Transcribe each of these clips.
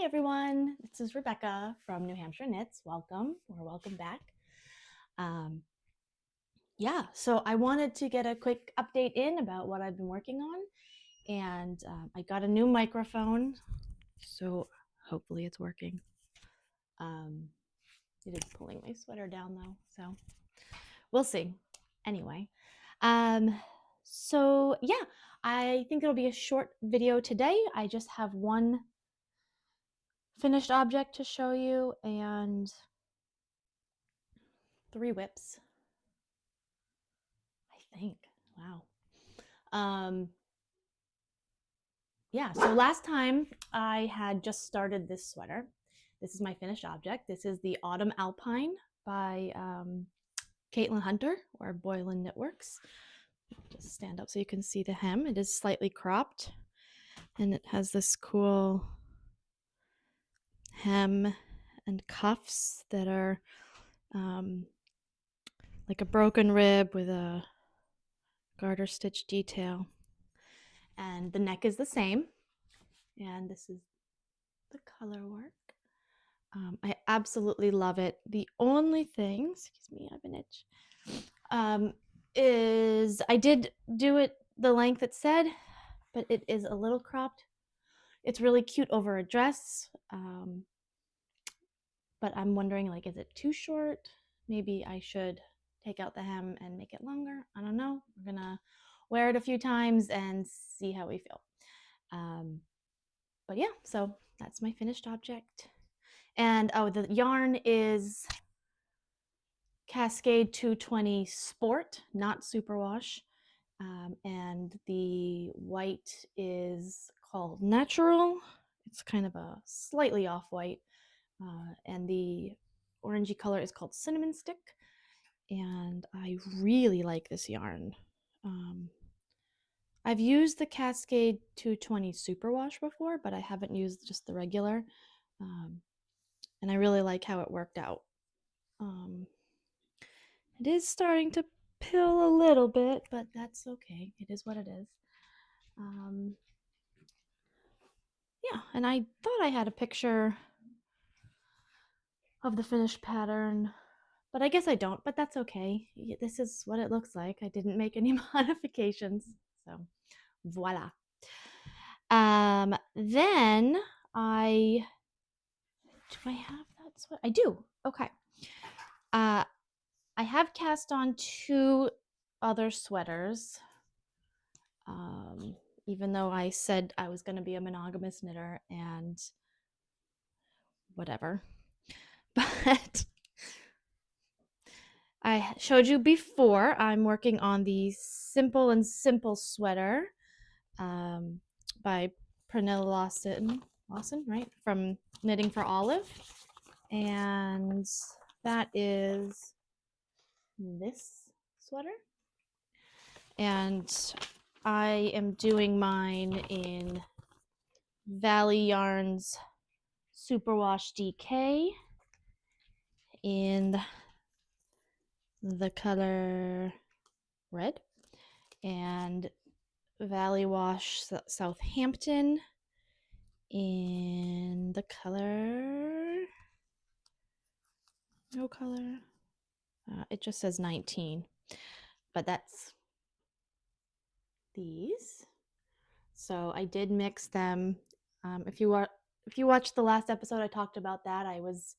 everyone, this is Rebecca from New Hampshire Knits. Welcome or welcome back. So I wanted to get a quick update in about what I've been working on, and I got a new microphone, so hopefully it's working. It is pulling my sweater down though, so we'll see. Anyway, so yeah, I think it'll be a short video today. I just have one finished object to show you and 3 whips, I think. Wow. So last time I had just started this sweater. This is my finished object. This is the Autumn Alpine by Caitlin Hunter or Boylan Knitworks. Just stand up so you can see the hem. It is slightly cropped and it has this cool hem and cuffs that are like a broken rib with a garter stitch detail. And the neck is the same. And this is the color work. I absolutely love it. The only thing, excuse me, I have an itch, is I did do it the length it said, but it is a little cropped. It's really cute over a dress, but I'm wondering, like, is it too short? Maybe I should take out the hem and make it longer. I don't know. We're gonna wear it a few times and see how we feel. But yeah, so that's my finished object. And the yarn is Cascade 220 Sport, not Superwash. And the white is called Natural. It's kind of a slightly off-white. And the orangey color is called Cinnamon Stick. And I really like this yarn. I've used the Cascade 220 Superwash before, but I haven't used just the regular. And I really like how it worked out. It is starting to pill a little bit, but that's okay. It is what it is. Yeah, and I thought I had a picture of the finished pattern, but I guess I don't, but that's okay. This is what it looks like. I didn't make any modifications, so voila. Then do I have that sweater? I do. Okay. I have cast on 2 other sweaters. Even though I said I was going to be a monogamous knitter and whatever. But I showed you before, I'm working on the Simple and Simple sweater by Pernilla Lawson, right? From Knitting for Olive. And that is this sweater. And I am doing mine in Valley Yarns Superwash DK in the color red, and Valley Wash Southampton in the color, no color, it just says 19, but that's these. So I did mix them. If you watched the last episode, I talked about that. I was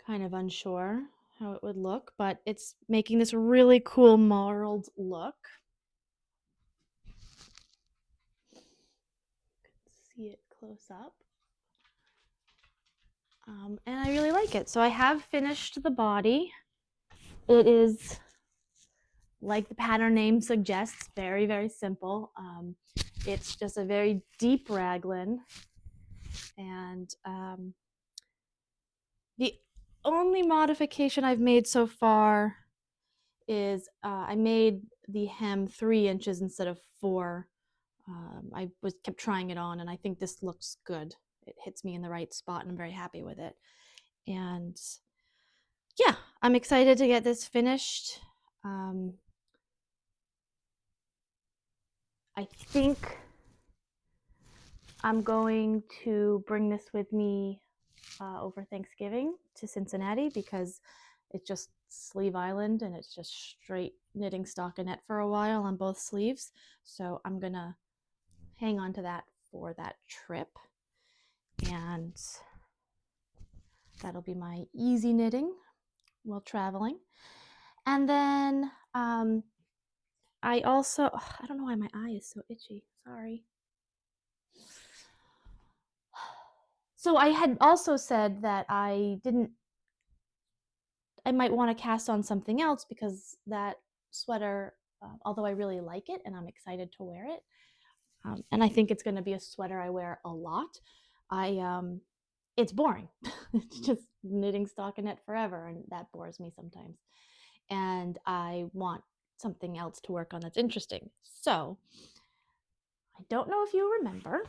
kind of unsure how it would look, but it's making this really cool marled look. You can see it close up. And I really like it. So I have finished the body. It is, like the pattern name suggests, very, very simple. It's just a very deep raglan. And the only modification I've made so far is I made the hem 3 inches instead of 4. I kept trying it on, and I think this looks good. It hits me in the right spot, and I'm very happy with it. And yeah, I'm excited to get this finished. I think I'm going to bring this with me over Thanksgiving to Cincinnati because it's just Sleeve Island and it's just straight knitting stockinette for a while on both sleeves. So I'm gonna hang on to that for that trip, and that'll be my easy knitting while traveling. And then I also, I don't know why my eye is so itchy, sorry. So I had also said that I might want to cast on something else because that sweater, although I really like it and I'm excited to wear it, and I think it's going to be a sweater I wear a lot, it's boring. It's just knitting stockinette forever, and that bores me sometimes. And I want something else to work on that's interesting. So I don't know if you remember.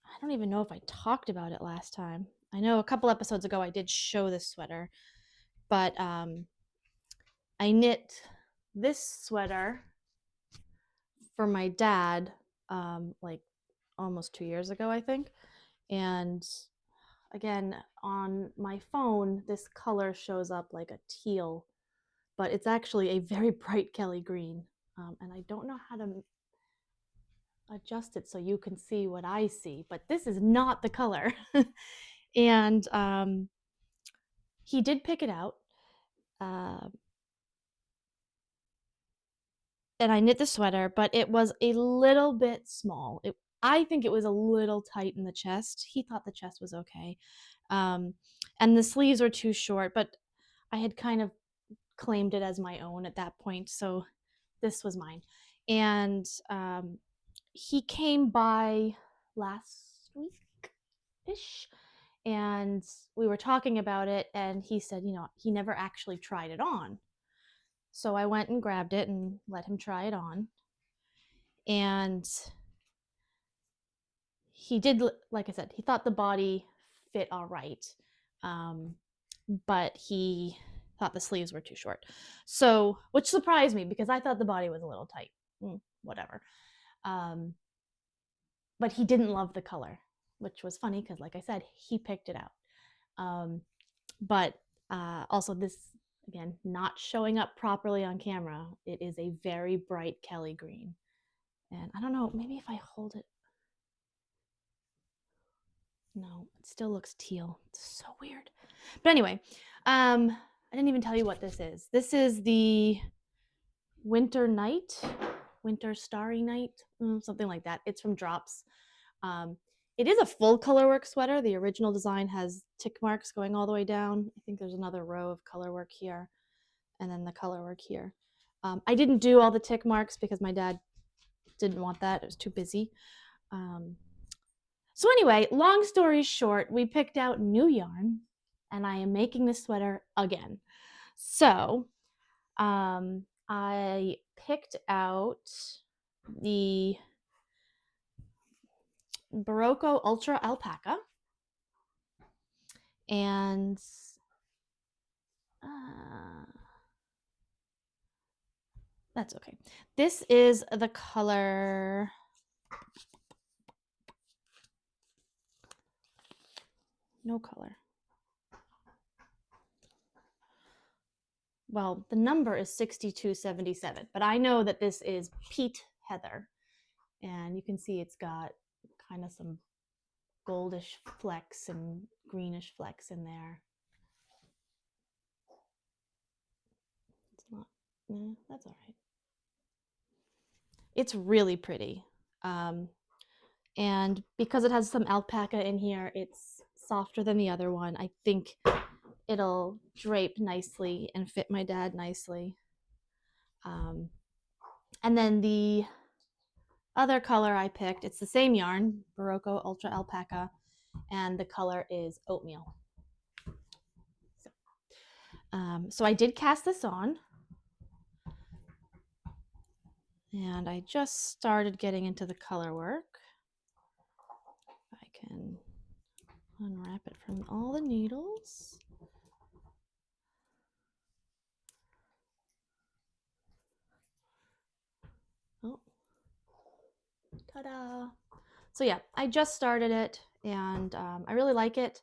I don't even know if I talked about it last time. I know a couple episodes ago I did show this sweater, but I knit this sweater for my dad like almost 2 years ago, I think. And again, on my phone, this color shows up like a teal, but it's actually a very bright Kelly green. And I don't know how to adjust it so you can see what I see, but this is not the color. And he did pick it out. And I knit the sweater, but it was a little bit small. I think it was a little tight in the chest. He thought the chest was okay. And the sleeves were too short, but I had kind of claimed it as my own at that point. So this was mine. And he came by last week-ish, and we were talking about it, and he said, he never actually tried it on. So I went and grabbed it and let him try it on. And he did, like I said, he thought the body fit all right. But he thought the sleeves were too short. So, which surprised me because I thought the body was a little tight. Whatever. But he didn't love the color, which was funny because, like I said, he picked it out. But also, this, again, not showing up properly on camera, it is a very bright Kelly green. And I don't know, maybe if I hold it. No, it still looks teal. It's so weird. But anyway, I didn't even tell you what this is. This is the Winter Night, Winter Starry Night, something like that. It's from Drops. It is a full colorwork sweater. The original design has tick marks going all the way down. I think there's another row of colorwork here, and then the colorwork here. I didn't do all the tick marks because my dad didn't want that. It was too busy. So anyway, long story short, we picked out new yarn, and I am making this sweater again. So I picked out the Barocco Ultra Alpaca, and that's okay. This is the color, no color. Well, the number is 6277, but I know that this is Peat Heather, and you can see it's got kind of some goldish flecks and greenish flecks in there. It's not, that's all right. It's really pretty. And because it has some alpaca in here, it's softer than the other one. I think it'll drape nicely and fit my dad nicely. And then the other color I picked, it's the same yarn, Barocco Ultra Alpaca, and the color is Oatmeal. So I did cast this on, and I just started getting into the color work. I can unwrap it from all the needles. Oh, ta-da! So yeah, I just started it, and I really like it.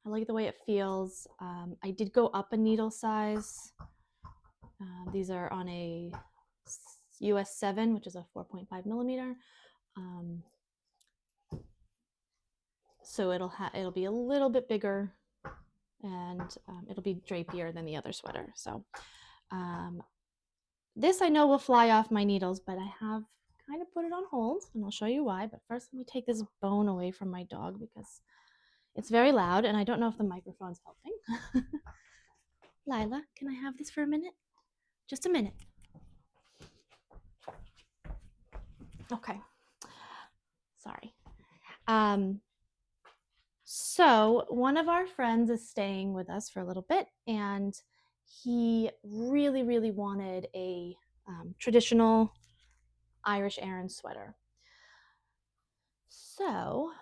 I like the way it feels. I did go up a needle size. These are on a US 7, which is a 4.5 millimeter. Um, so it'll be a little bit bigger, and it'll be drapier than the other sweater. So um, this I know will fly off my needles, but I have kind of put it on hold, and I'll show you why. But first, let me take this bone away from my dog because it's very loud, and I don't know if the microphone's helping. Lila, can I have this for a minute? Just a minute. Okay. Sorry. So one of our friends is staying with us for a little bit, and he really, really wanted a traditional Irish Aran sweater. So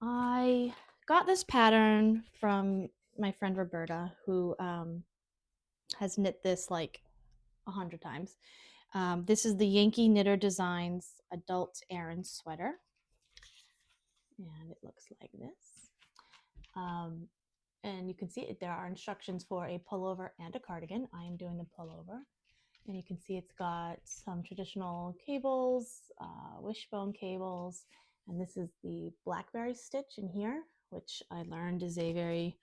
I got this pattern from my friend Roberta, who has knit this like 100 times. This is the Yankee Knitter Designs Adult Aran sweater, and it looks like this. And you can see there are instructions for a pullover and a cardigan. I am doing the pullover, and you can see it's got some traditional cables, wishbone cables, and this is the blackberry stitch in here, which I learned is a very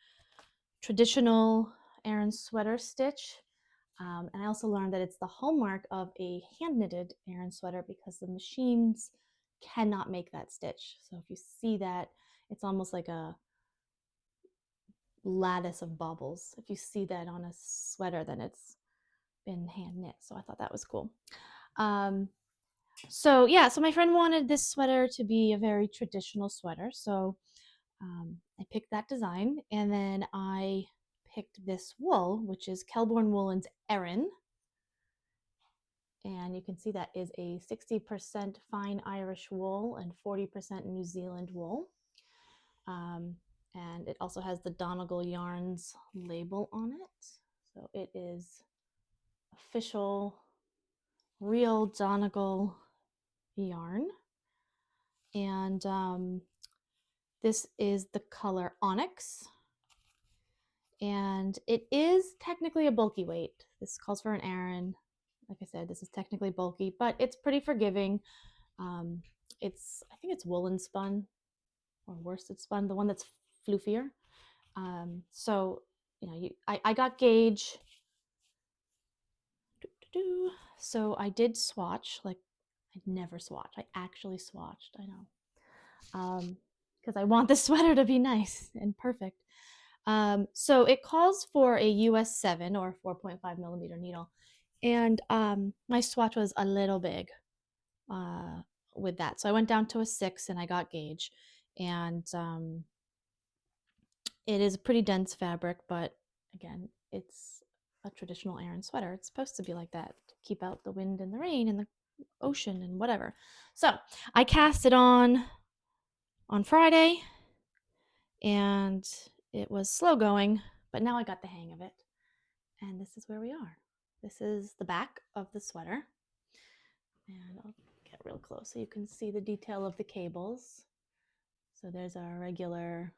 traditional Aran sweater stitch. And I also learned that it's the hallmark of a hand knitted Aran sweater because the machines cannot make that stitch. So if you see that, it's almost like a lattice of bubbles. If you see that on a sweater, then it's been hand knit. So I thought that was cool. So yeah, so my friend wanted this sweater to be a very traditional sweater. So I picked that design, and then I picked this wool, which is Kelbourne Woolen's Erin. And you can see that is a 60% fine Irish wool and 40% New Zealand wool. And it also has the Donegal Yarns label on it. So it is official, real Donegal yarn. And this is the color Onyx. And it is technically a bulky weight. This calls for an Aran. Like I said, this is technically bulky, but it's pretty forgiving. I think it's woolen spun or worsted spun, the one that's floofier. So I got gauge. So I did swatch. Like I'd never swatch. I actually swatched. I know, because I want the sweater to be nice and perfect. So it calls for a US 7 or 4.5 millimeter needle, and my swatch was a little big with that. So I went down to a 6 and I got gauge, and it is a pretty dense fabric, but again, it's a traditional Aran sweater. It's supposed to be like that to keep out the wind and the rain and the ocean and whatever. So I cast it on Friday, and it was slow going, but now I got the hang of it. And this is where we are. This is the back of the sweater. And I'll get real close so you can see the detail of the cables. So there's our regular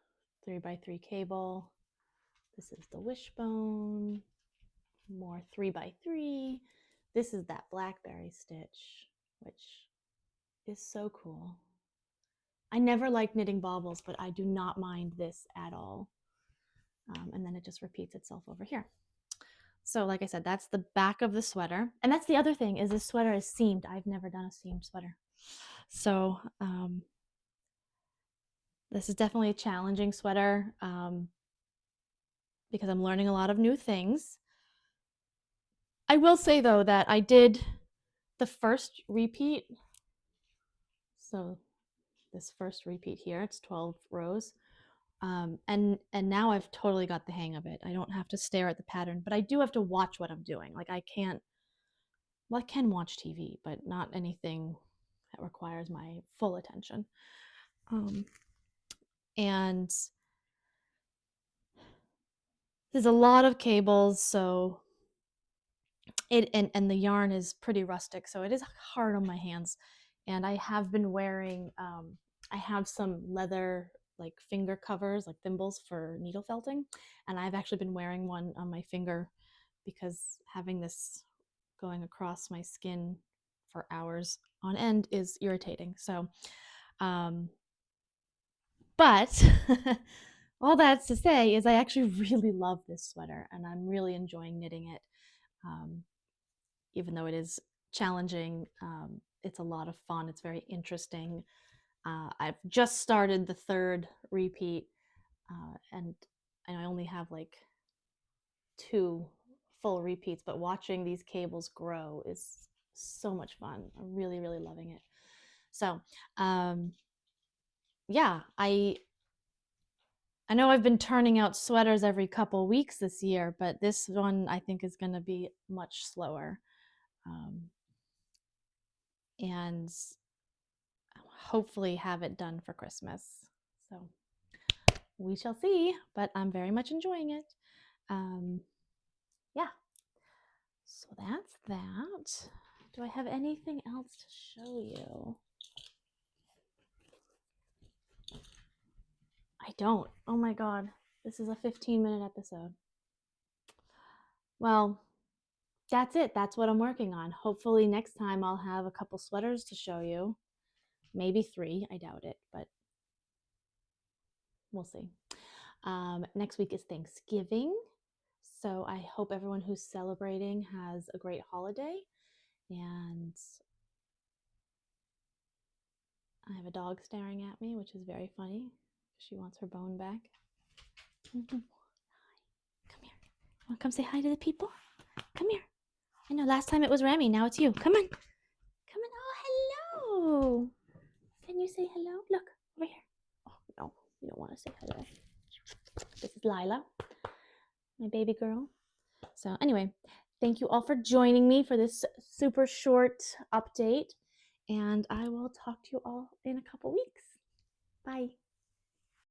3x3 cable. This is the wishbone, more 3x3. This is that blackberry stitch, which is so cool. I never liked knitting baubles, but I do not mind this at all. And then it just repeats itself over here. So like I said, that's the back of the sweater. And that's the other thing is this sweater is seamed. I've never done a seamed sweater. So this is definitely a challenging sweater because I'm learning a lot of new things. I will say though that I did the first repeat. So this first repeat here, it's 12 rows. And now I've totally got the hang of it. I don't have to stare at the pattern, but I do have to watch what I'm doing. Like I can watch TV, but not anything that requires my full attention. And there's a lot of cables, so and the yarn is pretty rustic, so it is hard on my hands. And I have been wearing I have some leather like finger covers, like thimbles for needle felting, and I've actually been wearing one on my finger because having this going across my skin for hours on end is irritating. So, um, but all that's to say is I actually really love this sweater and I'm really enjoying knitting it. Um, Even though it is challenging, it's a lot of fun. It's very interesting. I've just started the third repeat, and I only have like 2 full repeats, but watching these cables grow is so much fun. I'm really, really loving it. So, um, yeah, I know I've been turning out sweaters every couple weeks this year, but this one I think is going to be much slower. Um, and hopefully have it done for Christmas. So we shall see, but I'm very much enjoying it. Yeah, so that's that. Do I have anything else to show you? I don't. Oh my god, this is a 15-minute episode. Well, that's it. That's what I'm working on. Hopefully next time I'll have a couple sweaters to show you. Maybe 3. I doubt it, but we'll see. Next week is Thanksgiving. So I hope everyone who's celebrating has a great holiday. And I have a dog staring at me, which is very funny. She wants her bone back. Come here. Want to come say hi to the people? Come here. I know last time it was Remy. Now it's you. Come on. Come on. Oh, hello. Can you say hello? Look, over here. Oh, no. You don't want to say hello. This is Lila, my baby girl. So anyway, thank you all for joining me for this super short update. And I will talk to you all in a couple weeks. Bye.